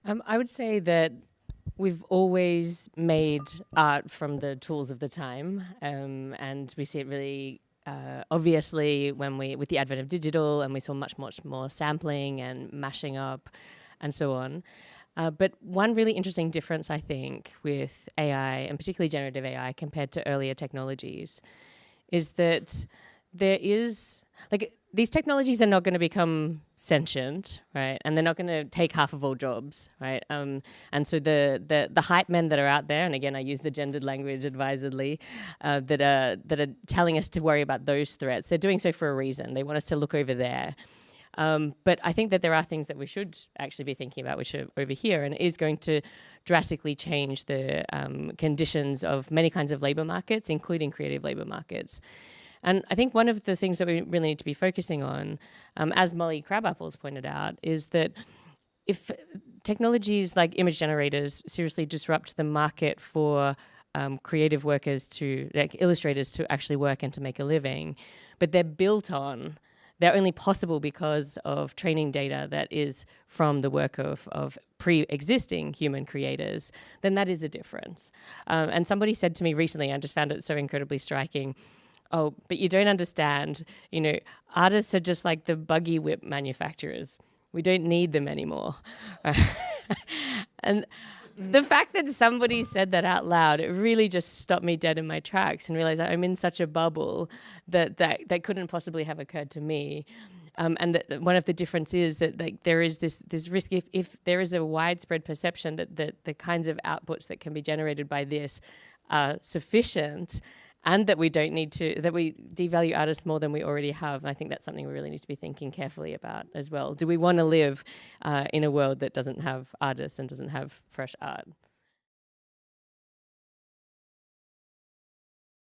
I would say that we've always made art from the tools of the time, and we see it really obviously with the advent of digital, and we saw much more sampling and mashing up and so on. But one really interesting difference, I think, with AI, and particularly generative AI compared to earlier technologies, is that there is, like, these technologies are not going to become sentient, right? And they're not going to take half of all jobs, right? And so the hype men that are out there, and again, I use the gendered language advisedly, that are telling us to worry about those threats. They're doing so for a reason. They want us to look over there. But I think that there are things that we should actually be thinking about, which are over here, and it is going to drastically change the conditions of many kinds of labour markets, including creative labour markets. And I think one of the things that we really need to be focusing on, as Molly Crabapples pointed out, is that if technologies like image generators seriously disrupt the market for creative workers like illustrators to actually work and to make a living, but they're only possible because of training data that is from the work of pre-existing human creators, then that is a difference. And somebody said to me recently, I just found it so incredibly striking, oh, but you don't understand, artists are just like the buggy whip manufacturers. We don't need them anymore. And the fact that somebody said that out loud, it really just stopped me dead in my tracks and realized that I'm in such a bubble that couldn't possibly have occurred to me. And that one of the differences is that, like, there is this risk if there is a widespread perception that the kinds of outputs that can be generated by this are sufficient, and that we devalue artists more than we already have. And I think that's something we really need to be thinking carefully about as well. Do we want to live in a world that doesn't have artists and doesn't have fresh art?